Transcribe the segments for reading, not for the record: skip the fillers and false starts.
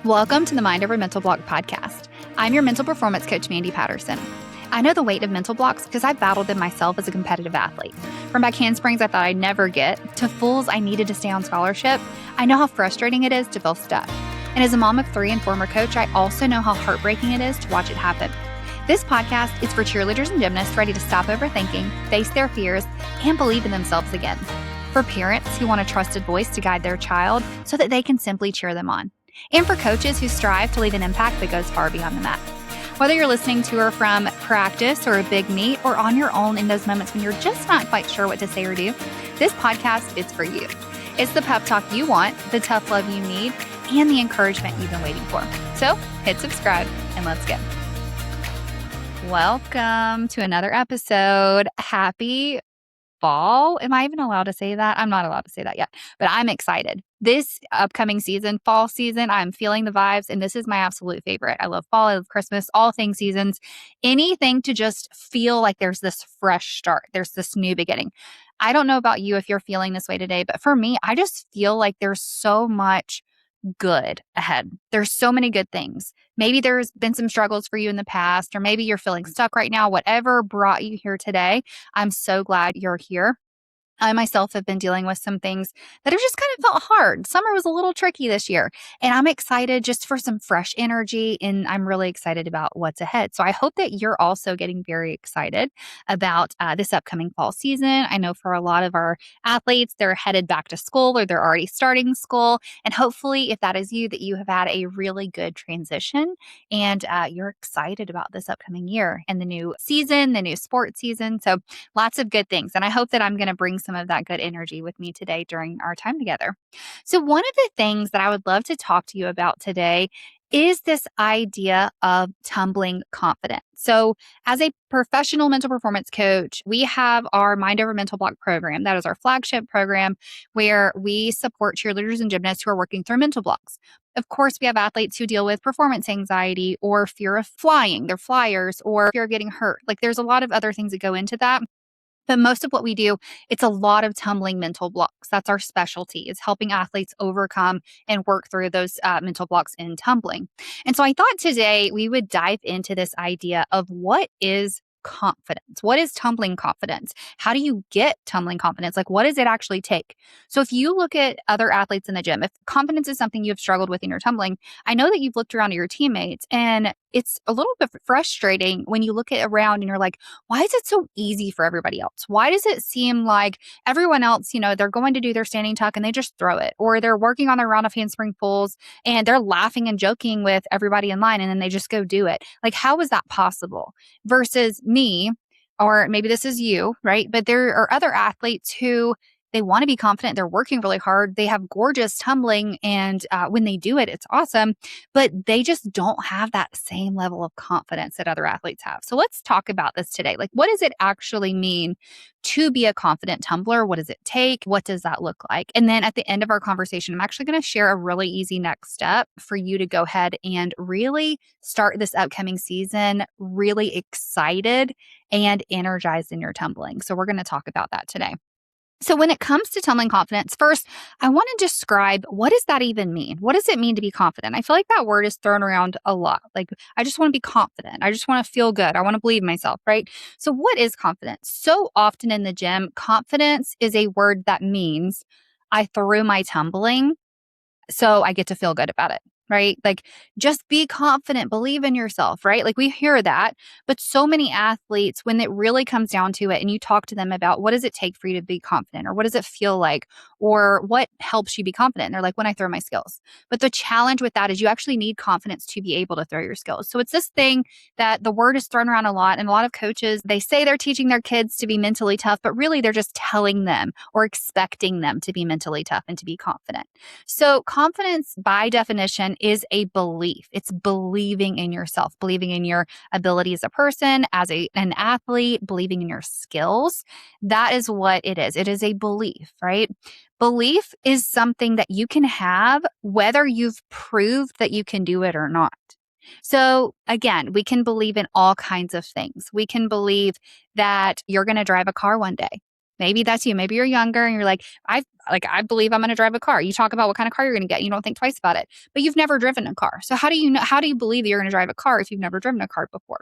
Welcome to the Mind Over Mental Block podcast. I'm your mental performance coach, Mandy Patterson. I know the weight of mental blocks because I've battled them myself as a competitive athlete. From back handsprings I thought I'd never get to fulls I needed to stay on scholarship, I know how frustrating it is to feel stuck. And as a mom of 3 and former coach, I also know how heartbreaking it is to watch it happen. This podcast is for cheerleaders and gymnasts ready to stop overthinking, face their fears, and believe in themselves again. For parents who want a trusted voice to guide their child so that they can simply cheer them on. And for coaches who strive to leave an impact that goes far beyond the mat. Whether you're listening to or from practice or a big meet or on your own in those moments when you're just not quite sure what to say or do, this podcast is for you. It's the pep talk you want, the tough love you need, and the encouragement you've been waiting for. So hit subscribe and let's go. Welcome to another episode. Happy fall. Am I even allowed to say that? I'm not allowed to say that yet, but I'm excited. This upcoming season, fall season, I'm feeling the vibes, and this is my absolute favorite. I love fall, I love Christmas, all things seasons, anything to just feel like there's this fresh start. There's this new beginning. I don't know about you if you're feeling this way today, but for me, I just feel like there's so much good ahead. There's so many good things. Maybe there's been some struggles for you in the past, or maybe you're feeling stuck right now. Whatever brought you here today, I'm so glad you're here. I myself have been dealing with some things that have just kind of felt hard. Summer was a little tricky this year, and I'm excited just for some fresh energy, and I'm really excited about what's ahead. So I hope that you're also getting very excited about this upcoming fall season. I know for a lot of our athletes, they're headed back to school or they're already starting school. And hopefully, if that is you, that you have had a really good transition and you're excited about this upcoming year and the new season, the new sports season. So lots of good things. And I hope that I'm going to bring some of that good energy with me today during our time together. So one of the things that I would love to talk to you about today is this idea of tumbling confidence. So as a professional mental performance coach, we have our Mind Over Mental Block program. That is our flagship program where we support cheerleaders and gymnasts who are working through mental blocks. Of course, we have athletes who deal with performance anxiety or fear of flying. They're flyers, or fear of getting hurt. Like there's a lot of other things that go into that. But most of what we do, it's a lot of tumbling mental blocks. That's our specialty, is helping athletes overcome and work through those mental blocks in tumbling. And so I thought today we would dive into this idea of what is confidence? What is tumbling confidence? How do you get tumbling confidence? Like, what does it actually take? So if you look at other athletes in the gym, if confidence is something you've struggled with in your tumbling, I know that you've looked around at your teammates, and it's a little bit frustrating when you look at around and you're like, why is it so easy for everybody else? Why does it seem like everyone else, they're going to do their standing tuck and they just throw it, or they're working on their round of handspring pulls and they're laughing and joking with everybody in line and then they just go do it? Like, how is that possible? Versus me, or maybe this is you, right? But there are other athletes who they want to be confident. They're working really hard. They have gorgeous tumbling. And when they do it, it's awesome. But they just don't have that same level of confidence that other athletes have. So let's talk about this today. Like, what does it actually mean to be a confident tumbler? What does it take? What does that look like? And then at the end of our conversation, I'm actually going to share a really easy next step for you to go ahead and really start this upcoming season really excited and energized in your tumbling. So we're going to talk about that today. So when it comes to tumbling confidence, first, I want to describe, what does that even mean? What does it mean to be confident? I feel like that word is thrown around a lot. Like, I just want to be confident. I just want to feel good. I want to believe in myself, right? So what is confidence? So often in the gym, confidence is a word that means I threw my tumbling, so I get to feel good about it, right? Like, just be confident, believe in yourself, right? Like, we hear that, but so many athletes, when it really comes down to it and you talk to them about what does it take for you to be confident, or what does it feel like, or what helps you be confident? And they're like, when I throw my skills. But the challenge with that is you actually need confidence to be able to throw your skills. So it's this thing that the word is thrown around a lot. And a lot of coaches, they say they're teaching their kids to be mentally tough, but really they're just telling them or expecting them to be mentally tough and to be confident. So confidence, by definition, is a belief. It's believing in yourself, believing in your ability as a person, as an athlete, believing in your skills. That is what it is. It is a belief, right? Belief is something that you can have whether you've proved that you can do it or not. So again, we can believe in all kinds of things. We can believe that you're going to drive a car one day. Maybe that's you. Maybe you're younger and you're like, I believe I'm going to drive a car. You talk about what kind of car you're going to get. And you don't think twice about it, but you've never driven a car. So how do you know, how do you believe that you're going to drive a car if you've never driven a car before?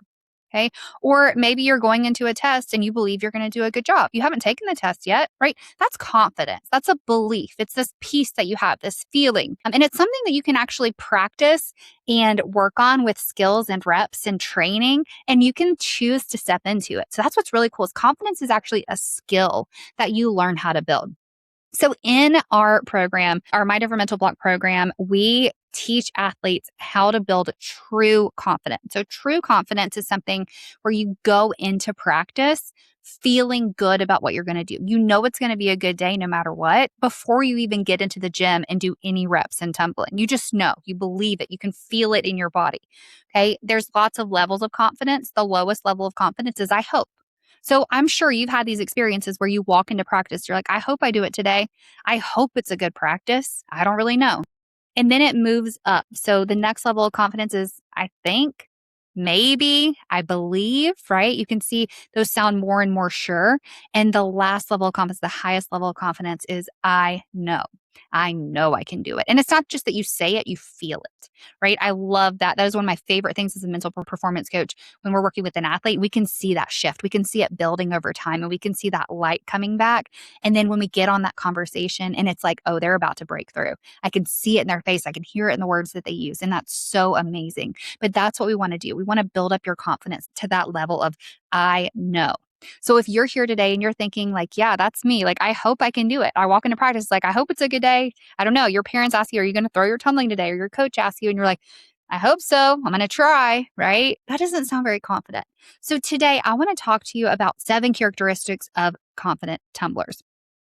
Okay. Or maybe you're going into a test and you believe you're going to do a good job. You haven't taken the test yet, right? That's confidence. That's a belief. It's this peace that you have, this feeling. And it's something that you can actually practice and work on with skills and reps and training, and you can choose to step into it. So that's what's really cool is confidence is actually a skill that you learn how to build. So in our program, our Mind Over Mental Block program, we teach athletes how to build true confidence. So true confidence is something where you go into practice feeling good about what you're going to do. You know it's going to be a good day no matter what before you even get into the gym and do any reps and tumbling. You just know, you believe it, you can feel it in your body. Okay? There's lots of levels of confidence. The lowest level of confidence is I hope. So I'm sure you've had these experiences where you walk into practice, you're like, I hope I do it today. I hope it's a good practice. I don't really know. And then it moves up. So the next level of confidence is, I think, maybe, I believe, right? You can see those sound more and more sure. And the last level of confidence, the highest level of confidence is, I know. I know I can do it. And it's not just that you say it, you feel it, right? I love that. That is one of my favorite things as a mental performance coach. When we're working with an athlete, we can see that shift. We can see it building over time and we can see that light coming back. And then when we get on that conversation and it's like, oh, they're about to break through, I can see it in their face. I can hear it in the words that they use. And that's so amazing. But that's what we want to do. We want to build up your confidence to that level of, I know. So if you're here today and you're thinking like, yeah, that's me. Like, I hope I can do it. I walk into practice like, I hope it's a good day. I don't know. Your parents ask you, are you going to throw your tumbling today? Or your coach asks you and you're like, I hope so. I'm going to try, right? That doesn't sound very confident. So today I want to talk to you about 7 characteristics of confident tumblers.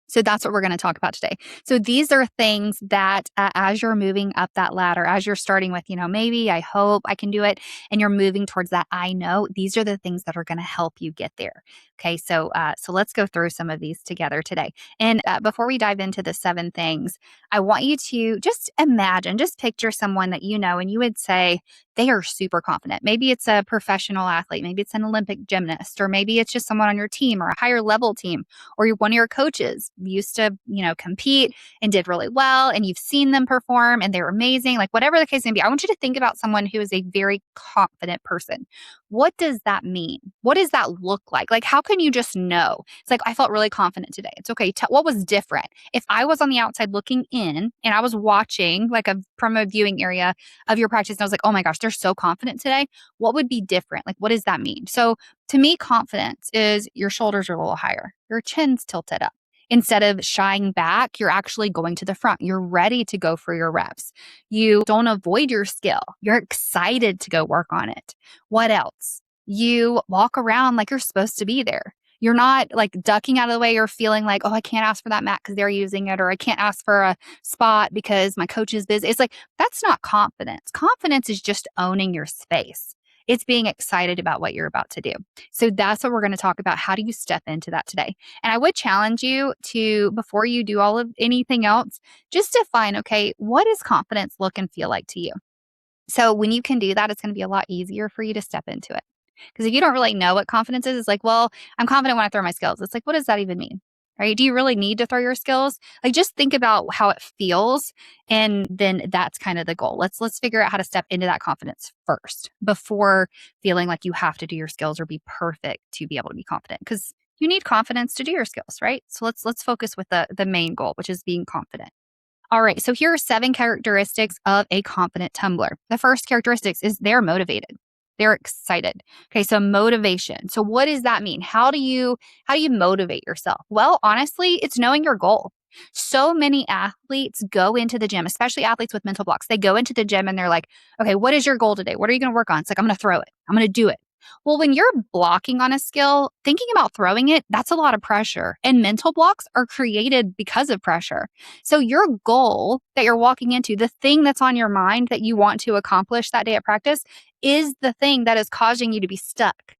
So that's what we're going to talk about today. So these are things that as you're moving up that ladder, as you're starting with, maybe, I hope I can do it, and you're moving towards that I know, these are the things that are going to help you get there. Okay, so let's go through some of these together today. And before we dive into the 7 things, I want you to just imagine, just picture someone that you know, and you would say they are super confident. Maybe it's a professional athlete, maybe it's an Olympic gymnast, or maybe it's just someone on your team or a higher level team, or you're one of your coaches used to, compete and did really well, and you've seen them perform and they're amazing. Like whatever the case may be, I want you to think about someone who is a very confident person. What does that mean? What does that look like? Like, how can you just know? It's like, I felt really confident today. It's okay. What was different? If I was on the outside looking in and I was watching like from a viewing area of your practice and I was like, oh my gosh, they're so confident today. What would be different? Like, what does that mean? So to me, confidence is your shoulders are a little higher, your chin's tilted up. Instead of shying back, you're actually going to the front. You're ready to go for your reps. You don't avoid your skill. You're excited to go work on it. What else? You walk around like you're supposed to be there. You're not like ducking out of the way or feeling like, oh, I can't ask for that mat because they're using it, or I can't ask for a spot because my coach is busy. It's like, that's not confidence. Confidence is just owning your space. It's being excited about what you're about to do. So that's what we're going to talk about. How do you step into that today? And I would challenge you to, before you do all of anything else, just define, okay, what does confidence look and feel like to you? So when you can do that, it's going to be a lot easier for you to step into it. Because if you don't really know what confidence is, it's like, well, I'm confident when I throw my skills. It's like, what does that even mean? Right? Do you really need to throw your skills? Like, just think about how it feels, and then that's kind of the goal. Let's figure out how to step into that confidence first before feeling like you have to do your skills or be perfect to be able to be confident. Because you need confidence to do your skills, right? So let's focus with the main goal, which is being confident. All right, so here are 7 characteristics of a confident tumbler. The first characteristics is they're motivated. They're excited. Okay, so motivation. So what does that mean? How do you motivate yourself? Well, honestly, it's knowing your goal. So many athletes go into the gym, especially athletes with mental blocks. They go into the gym and they're like, okay, what is your goal today? What are you going to work on? It's like, I'm going to throw it. I'm going to do it. Well, when you're blocking on a skill, thinking about throwing it, that's a lot of pressure. And mental blocks are created because of pressure. So your goal that you're walking into, the thing that's on your mind that you want to accomplish that day at practice, is the thing that is causing you to be stuck.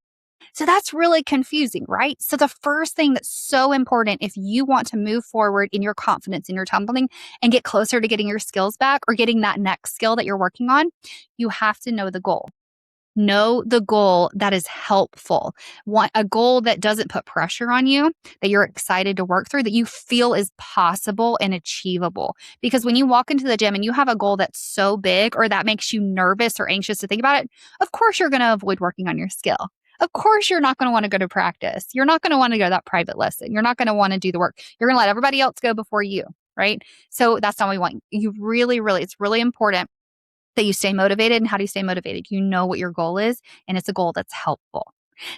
So that's really confusing, right? So the first thing that's so important if you want to move forward in your confidence in your tumbling and get closer to getting your skills back or getting that next skill that you're working on, you have to know the goal. Know the goal that is helpful. Want a goal that doesn't put pressure on you, that you're excited to work through, that you feel is possible and achievable. Because when you walk into the gym and you have a goal that's so big or that makes you nervous or anxious to think about it, of course you're going to avoid working on your skill. Of course, you're not going to want to go to practice. You're not going to want to go to that private lesson. You're not going to want to do the work. You're going to let everybody else go before you, right? So that's not what we want. You really, really, it's really important that you stay motivated. And how do you stay motivated? You know what your goal is, and it's a goal that's helpful.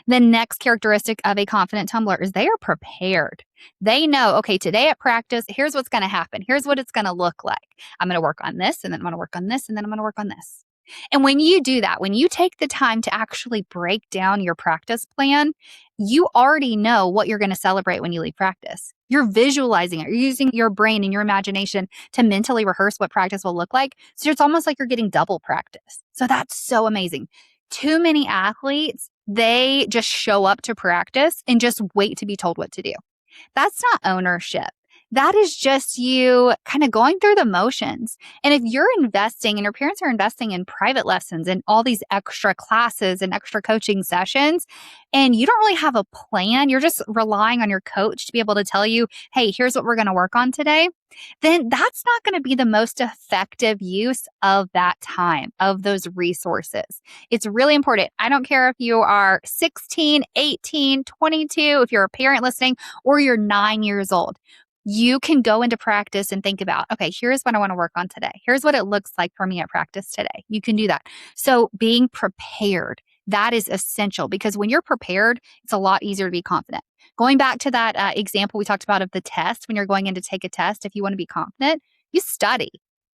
The next characteristic of a confident tumbler is they are prepared. They know, okay, today at practice, here's what's going to happen. Here's what it's going to look like. I'm going to work on this, and then I'm going to work on this, and then I'm going to work on this. And when you do that, when you take the time to actually break down your practice plan, you already know what you're going to celebrate when you leave practice. You're visualizing it. You're using your brain and your imagination to mentally rehearse what practice will look like. So it's almost like you're getting double practice. So that's so amazing. Too many athletes, they just show up to practice and just wait to be told what to do. That's not ownership. That is just you kind of going through the motions. And if you're investing and your parents are investing in private lessons and all these extra classes and extra coaching sessions, and you don't really have a plan, you're just relying on your coach to be able to tell you, hey, here's what we're going to work on today, then that's not going to be the most effective use of that time, of those resources. It's really important. I don't care if you are 16, 18, 22, if you're a parent listening, or you're 9 years old. You can go into practice and think about, okay, here's what I want to work on today. Here's what it looks like for me at practice today. You can do that. So being prepared, that is essential because when you're prepared, it's a lot easier to be confident. Going back to that example we talked about of the test, when you're going in to take a test, if you want to be confident, you study.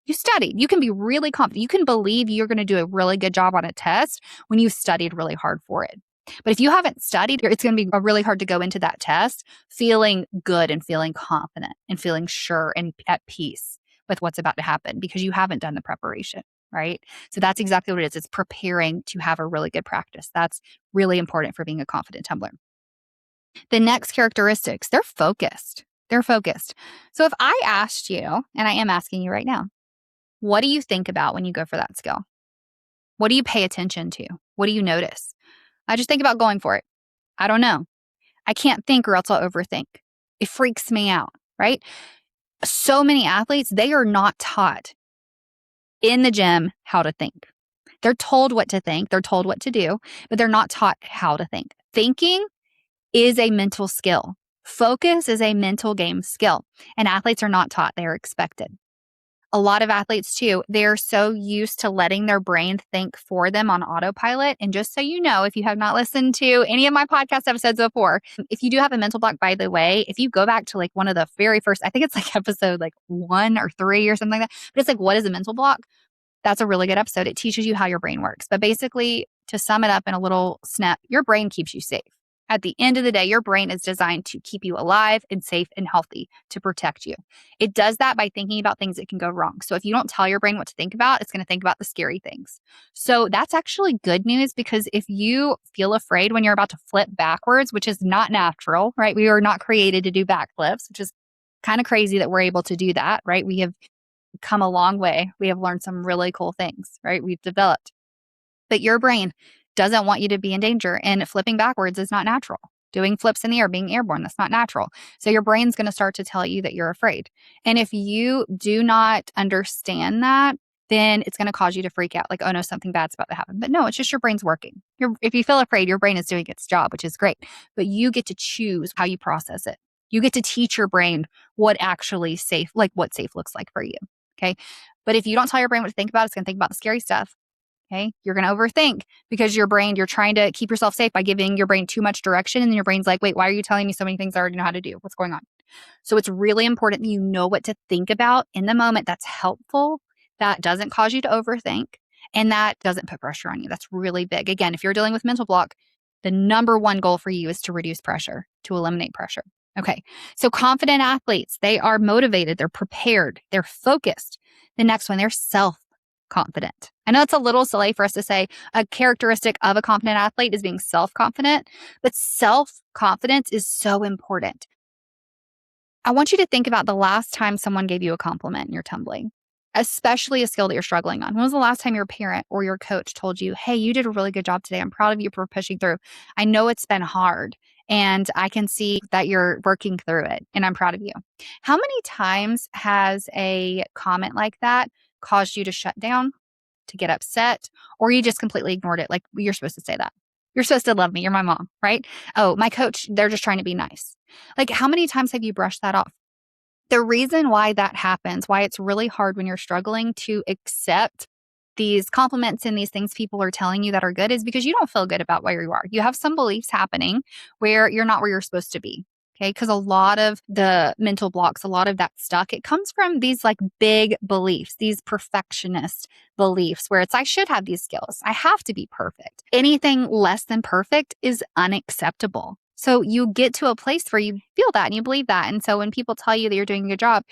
You study. You can be really confident. You can believe you're going to do a really good job on a test when you've studied really hard for it. But if you haven't studied, it's going to be really hard to go into that test feeling good and feeling confident and feeling sure and at peace with what's about to happen because you haven't done the preparation, right? So that's exactly what it is. It's preparing to have a really good practice. That's really important for being a confident tumbler. The next characteristics, they're focused. They're focused. So if I asked you, and I am asking you right now, what do you think about when you go for that skill? What do you pay attention to? What do you notice? I just think about going for it. I don't know. I can't think or else I'll overthink. It freaks me out, right? So many athletes, they are not taught in the gym how to think. They're told what to think, they're told what to do, but they're not taught how to think. Thinking is a mental skill. Focus is a mental game skill, and athletes are not taught, they are expected. A lot of athletes too, they're so used to letting their brain think for them on autopilot. And just so you know, if you have not listened to any of my podcast episodes before, if you do have a mental block, by the way, if you go back to like one of the very first, I think it's like episode like 1 or 3 or something like that, but it's like, what is a mental block? That's a really good episode. It teaches you how your brain works. But basically, to sum it up in a little snap, your brain keeps you safe. At the end of the day, your brain is designed to keep you alive and safe and healthy, to protect you. It does that by thinking about things that can go wrong. So if you don't tell your brain what to think about, it's going to think about the scary things. So that's actually good news because if you feel afraid when you're about to flip backwards, which is not natural, right? We are not created to do backflips, which is kind of crazy that we're able to do that, right? We have come a long way. We have learned some really cool things, right? We've developed. But your brain doesn't want you to be in danger. And flipping backwards is not natural. Doing flips in the air, being airborne, that's not natural. So your brain's going to start to tell you that you're afraid. And if you do not understand that, then it's going to cause you to freak out like, oh no, something bad's about to happen. But no, it's just your brain's working. If you feel afraid, your brain is doing its job, which is great. But you get to choose how you process it. You get to teach your brain what actually safe, like what safe looks like for you. Okay. But if you don't tell your brain what to think about, it's going to think about the scary stuff. Okay. You're going to overthink because your brain, you're trying to keep yourself safe by giving your brain too much direction. And then your brain's like, wait, why are you telling me so many things I already know how to do? What's going on? So it's really important that you know what to think about in the moment that's helpful, that doesn't cause you to overthink, and that doesn't put pressure on you. That's really big. Again, if you're dealing with mental block, the number one goal for you is to reduce pressure, to eliminate pressure. Okay. So confident athletes, they are motivated, they're prepared, they're focused. The next one, they're self-confident. I know it's a little silly for us to say a characteristic of a confident athlete is being self-confident, but self-confidence is so important. I want you to think about the last time someone gave you a compliment in your tumbling. especially a skill that you're struggling on. When was the last time your parent or your coach told you, hey, you did a really good job today. I'm proud of you for pushing through. I know it's been hard and I can see that you're working through it and I'm proud of you. How many times has a comment like that caused you to shut down, to get upset, or you just completely ignored it? Like, you're supposed to say that. You're supposed to love me. You're my mom, right? Oh, my coach, they're just trying to be nice. Like, how many times have you brushed that off? The reason why that happens, why it's really hard when you're struggling to accept these compliments and these things people are telling you that are good, is because you don't feel good about where you are. You have some beliefs happening where you're not where you're supposed to be. Okay. Because a lot of the mental blocks, a lot of that stuck, it comes from these like big beliefs, these perfectionist beliefs where it's, I should have these skills. I have to be perfect. Anything less than perfect is unacceptable. So you get to a place where you feel that and you believe that. And so when people tell you that you're doing a good job,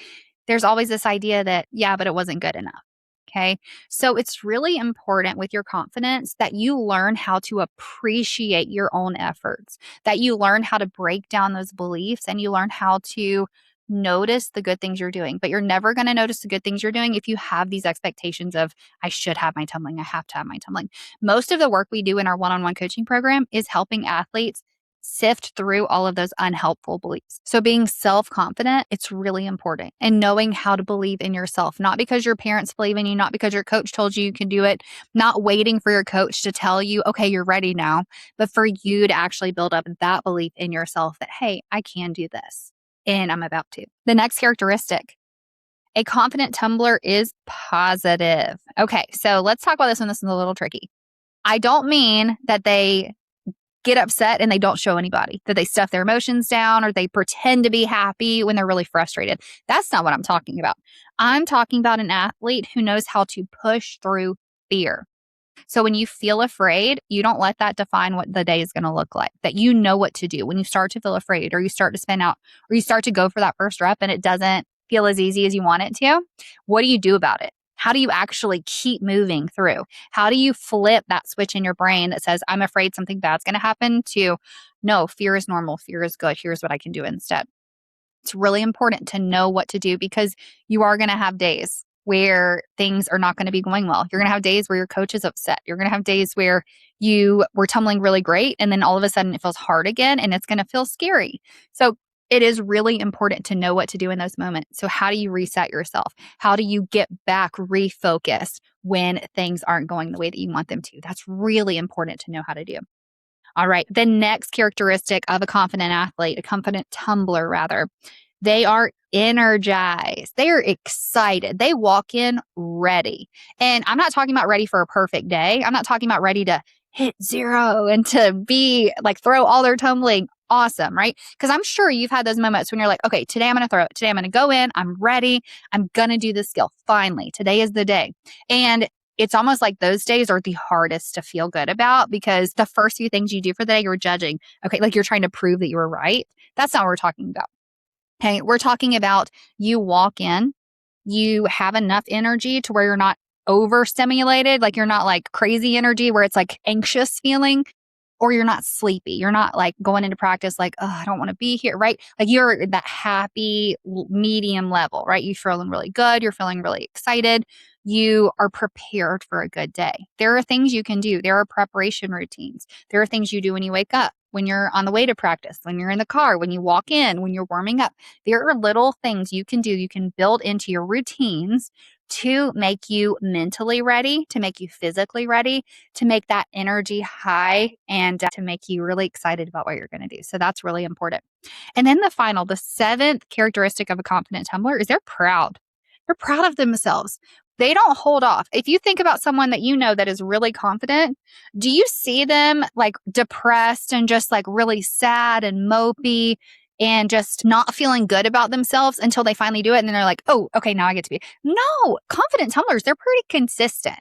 there's always this idea that, yeah, but it wasn't good enough. Okay. So it's really important with your confidence that you learn how to appreciate your own efforts, that you learn how to break down those beliefs and you learn how to notice the good things you're doing. But you're never going to notice the good things you're doing if you have these expectations of, I should have my tumbling. I have to have my tumbling. Most of the work we do in our one-on-one coaching program is helping athletes sift through all of those unhelpful beliefs. So being self-confident, it's really important, and knowing how to believe in yourself, not because your parents believe in you, not because your coach told you you can do it, not waiting for your coach to tell you, okay, you're ready now, but for you to actually build up that belief in yourself that, hey, I can do this and I'm about to. The next characteristic, a confident tumbler is positive. Okay, so let's talk about this one. This is a little tricky. I don't mean that they get upset and they don't show anybody, that they stuff their emotions down or they pretend to be happy when they're really frustrated. That's not what I'm talking about. I'm talking about an athlete who knows how to push through fear. So when you feel afraid, you don't let that define what the day is going to look like, that you know what to do. When you start to feel afraid or you start to spin out or you start to go for that first rep and it doesn't feel as easy as you want it to, what do you do about it? How do you actually keep moving through? How do you flip that switch in your brain that says, I'm afraid something bad's going to happen, to, no, fear is normal. Fear is good. Here's what I can do instead. It's really important to know what to do because you are going to have days where things are not going to be going well. You're going to have days where your coach is upset. You're going to have days where you were tumbling really great and then all of a sudden it feels hard again and it's going to feel scary. So it is really important to know what to do in those moments. So how do you reset yourself? How do you get back refocused when things aren't going the way that you want them to? That's really important to know how to do. All right. The next characteristic of a confident athlete, a confident tumbler rather, they are energized. They are excited. They walk in ready. And I'm not talking about ready for a perfect day. I'm not talking about ready to hit zero and to be like throw all their tumbling. Awesome, right? Because I'm sure you've had those moments when you're like, okay, today I'm going to throw it. Today I'm going to go in. I'm ready. I'm going to do this skill. Finally, today is the day. And it's almost like those days are the hardest to feel good about because the first few things you do for the day, you're judging. Okay, like you're trying to prove that you were right. That's not what we're talking about. Okay, we're talking about you walk in, you have enough energy to where you're not overstimulated, like you're not like crazy energy where it's like anxious feeling, or you're not sleepy. You're not like going into practice like, oh, I don't want to be here, right? Like you're that happy medium level, right? You're feeling really good. You're feeling really excited. You are prepared for a good day. There are things you can do. There are preparation routines. There are things you do when you wake up, when you're on the way to practice, when you're in the car, when you walk in, when you're warming up. There are little things you can do. You can build into your routines to make you mentally ready, to make you physically ready, to make that energy high, and to make you really excited about what you're going to do. So that's really important. And then the seventh characteristic of a confident tumbler is they're proud. They're proud of themselves. They don't hold off. If you think about someone that you know that is really confident, do you see them like depressed and just like really sad and mopey and just not feeling good about themselves until they finally do it? And then they're like, oh, okay, now I get to be. No, confident tumblers, they're pretty consistent.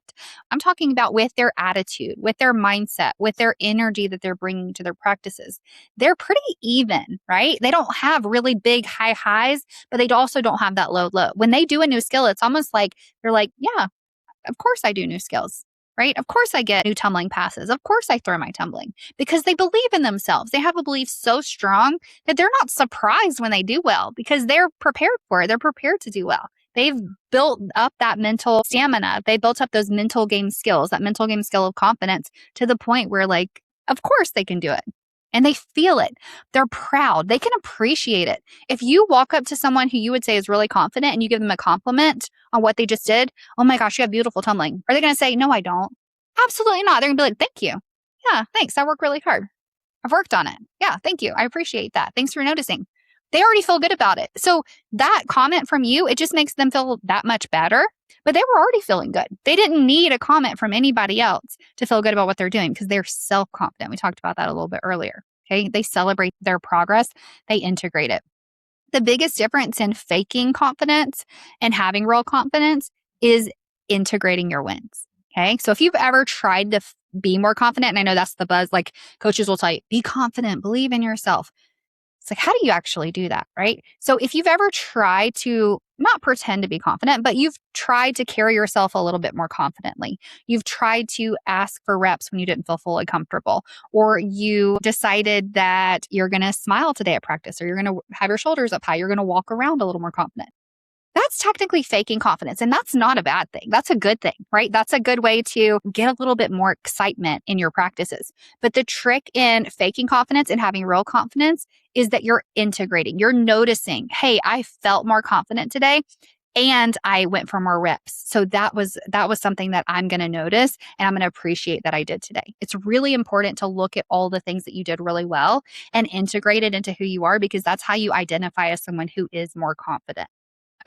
I'm talking about with their attitude, with their mindset, with their energy that they're bringing to their practices. They're pretty even, right? They don't have really big high highs, but they also don't have that low low. When they do a new skill, it's almost like they're like, yeah, of course I do new skills, right? Of course I get new tumbling passes. Of course I throw my tumbling because they believe in themselves. They have a belief so strong that they're not surprised when they do well because they're prepared for it. They're prepared to do well. They've built up that mental stamina. They built up those mental game skills, that mental game skill of confidence to the point where, like, of course they can do it. And they feel it. They're proud. They can appreciate it. If you walk up to someone who you would say is really confident and you give them a compliment on what they just did, oh my gosh, you have beautiful tumbling. Are they going to say, no, I don't? Absolutely not. They're going to be like, thank you. Yeah, thanks. I work really hard. I've worked on it. Yeah, thank you. I appreciate that. Thanks for noticing. They already feel good about it. So that comment from you, it just makes them feel that much better. But they were already feeling good. They didn't need a comment from anybody else to feel good about what they're doing because they're self-confident. We talked about that a little bit earlier. Okay. They celebrate their progress. They integrate it. The biggest difference in faking confidence and having real confidence is integrating your wins. Okay. So if you've ever tried to be more confident, and I know that's the buzz, like coaches will tell you, be confident, believe in yourself. It's like, how do you actually do that? Right. So if you've ever tried to not pretend to be confident, but you've tried to carry yourself a little bit more confidently, you've tried to ask for reps when you didn't feel fully comfortable, or you decided that you're going to smile today at practice, or you're going to have your shoulders up high, you're going to walk around a little more confident. That's technically faking confidence. And that's not a bad thing. That's a good thing, right? That's a good way to get a little bit more excitement in your practices. But the trick in faking confidence and having real confidence is that you're integrating. You're noticing, hey, I felt more confident today and I went for more reps. So that was something that I'm going to notice and I'm going to appreciate that I did today. It's really important to look at all the things that you did really well and integrate it into who you are, because that's how you identify as someone who is more confident.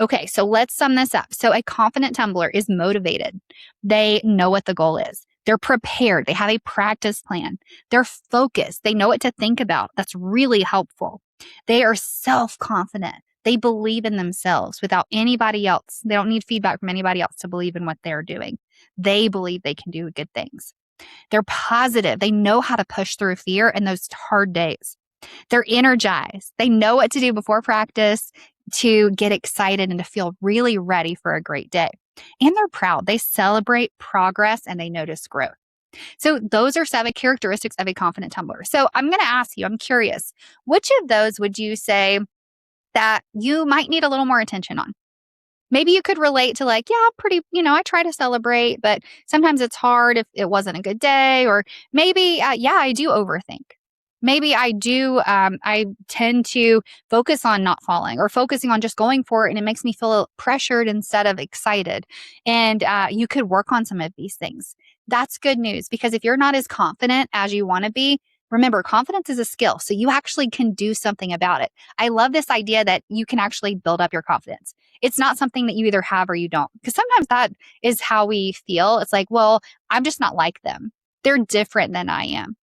Okay, so let's sum this up. So a confident tumbler is motivated. They know what the goal is. They're prepared. They have a practice plan. They're focused. They know what to think about. That's really helpful. They are self-confident. They believe in themselves without anybody else. They don't need feedback from anybody else to believe in what they're doing. They believe they can do good things. They're positive. They know how to push through fear in those hard days. They're energized. They know what to do before practice to get excited and to feel really ready for a great day. And they're proud. They celebrate progress and they notice growth. So those are 7 characteristics of a confident tumbler. So I'm going to ask you, I'm curious, which of those would you say that you might need a little more attention on? Maybe you could relate to, like, yeah, pretty, I try to celebrate, but sometimes it's hard if it wasn't a good day. Or maybe, yeah, I do overthink. Maybe I tend to focus on not falling or focusing on just going for it. And it makes me feel pressured instead of excited. And you could work on some of these things. That's good news, because if you're not as confident as you want to be, remember, confidence is a skill. So you actually can do something about it. I love this idea that you can actually build up your confidence. It's not something that you either have or you don't, because sometimes that is how we feel. It's like, well, I'm just not like them. They're different than I am.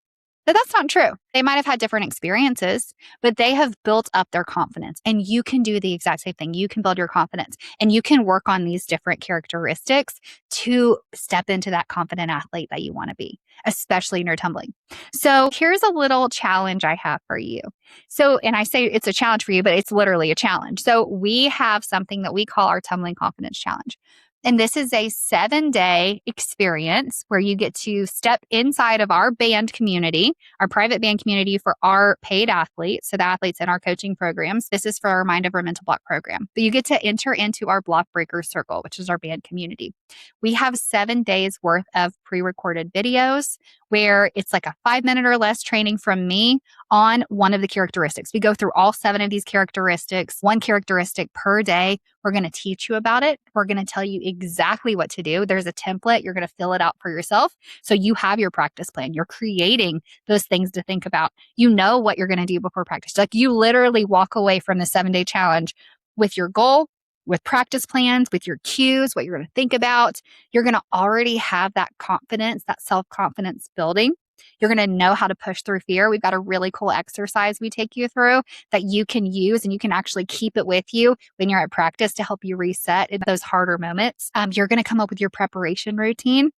But that's not true. They might have had different experiences, but they have built up their confidence, and you can do the exact same thing. You can build your confidence and you can work on these different characteristics to step into that confident athlete that you want to be, especially in your tumbling. So here's a little challenge I have for you. So, and I say it's a challenge for you, but it's literally a challenge. So we have something that we call our Tumbling Confidence Challenge. And this is a 7-day experience where you get to step inside of our band community, our private band community for our paid athletes. So the athletes in our coaching programs. This is for our Mind Over Mental Block program. But you get to enter into our Block Breakers Circle, which is our band community. We have 7 days worth of pre-recorded videos where it's like a 5-minute or less training from me on one of the characteristics. We go through all 7 of these characteristics, one characteristic per day. We're going to teach you about it. We're going to tell you exactly what to do. There's a template. You're going to fill it out for yourself. So you have your practice plan. You're creating those things to think about. You know what you're going to do before practice. Like, you literally walk away from the 7-day challenge with your goal, with practice plans, with your cues, what you're going to think about. You're going to already have that confidence, that self-confidence building. You're going to know how to push through fear. We've got a really cool exercise we take you through that you can use, and you can actually keep it with you when you're at practice to help you reset in those harder moments. You're going to come up with your preparation routine,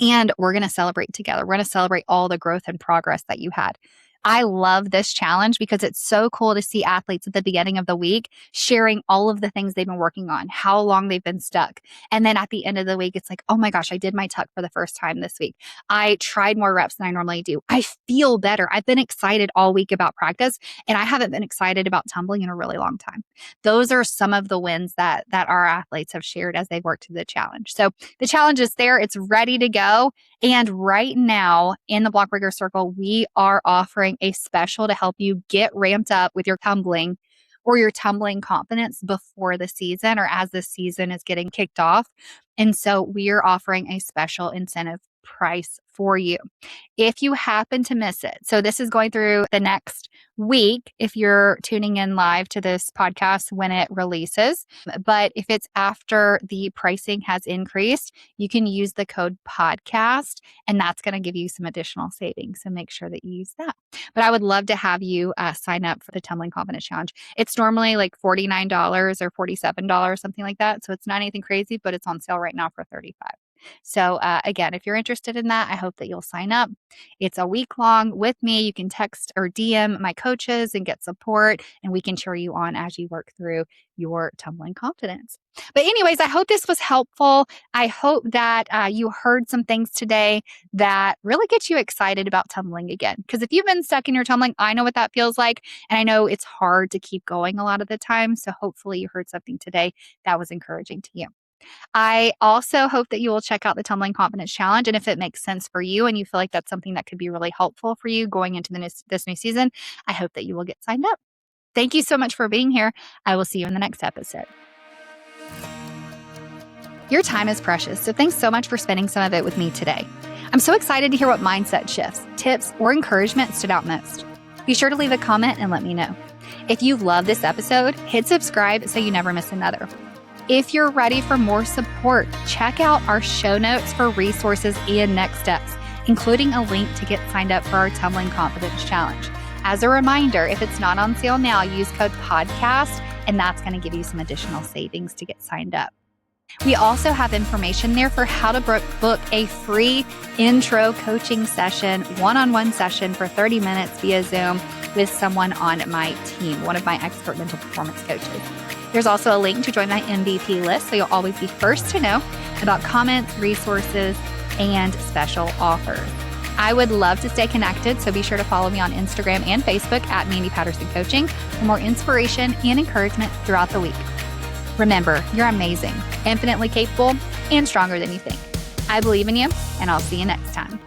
and we're going to celebrate together. We're going to celebrate all the growth and progress that you had. I love this challenge because it's so cool to see athletes at the beginning of the week sharing all of the things they've been working on, how long they've been stuck. And then at the end of the week, it's like, oh my gosh, I did my tuck for the first time this week. I tried more reps than I normally do. I feel better. I've been excited all week about practice, and I haven't been excited about tumbling in a really long time. Those are some of the wins that our athletes have shared as they've worked through the challenge. So the challenge is there. It's ready to go. And right now in the Blockbreaker Circle, we are offering a special to help you get ramped up with your tumbling or your tumbling confidence before the season or as the season is getting kicked off. And so we are offering a special incentive price for you if you happen to miss it. So this is going through the next week if you're tuning in live to this podcast when it releases. But if it's after the pricing has increased, you can use the code podcast, and that's going to give you some additional savings. So make sure that you use that. But I would love to have you sign up for the Tumbling Confidence Challenge. It's normally like $49 or $47, something like that. So it's not anything crazy, but it's on sale right now for $35. So again, if you're interested in that, I hope that you'll sign up. It's a week long with me. You can text or DM my coaches and get support, and we can cheer you on as you work through your tumbling confidence. But anyways, I hope this was helpful. I hope that you heard some things today that really get you excited about tumbling again. Because if you've been stuck in your tumbling, I know what that feels like. And I know it's hard to keep going a lot of the time. So hopefully you heard something today that was encouraging to you. I also hope that you will check out the Tumbling Confidence Challenge. And if it makes sense for you and you feel like that's something that could be really helpful for you going into this new season, I hope that you will get signed up. Thank you so much for being here. I will see you in the next episode. Your time is precious, so thanks so much for spending some of it with me today. I'm so excited to hear what mindset shifts, tips, or encouragement stood out most. Be sure to leave a comment and let me know. If you love this episode, hit subscribe so you never miss another. If you're ready for more support, check out our show notes for resources and next steps, including a link to get signed up for our Tumbling Confidence Challenge. As a reminder, if it's not on sale now, use code PODCAST, and that's going to give you some additional savings to get signed up. We also have information there for how to book a free intro coaching session, one-on-one session for 30 minutes via Zoom with someone on my team, one of my expert mental performance coaches. There's also a link to join my MVP list, so you'll always be first to know about comments, resources, and special offers. I would love to stay connected, so be sure to follow me on Instagram and Facebook at Mandy Patterson Coaching for more inspiration and encouragement throughout the week. Remember, you're amazing, infinitely capable, and stronger than you think. I believe in you, and I'll see you next time.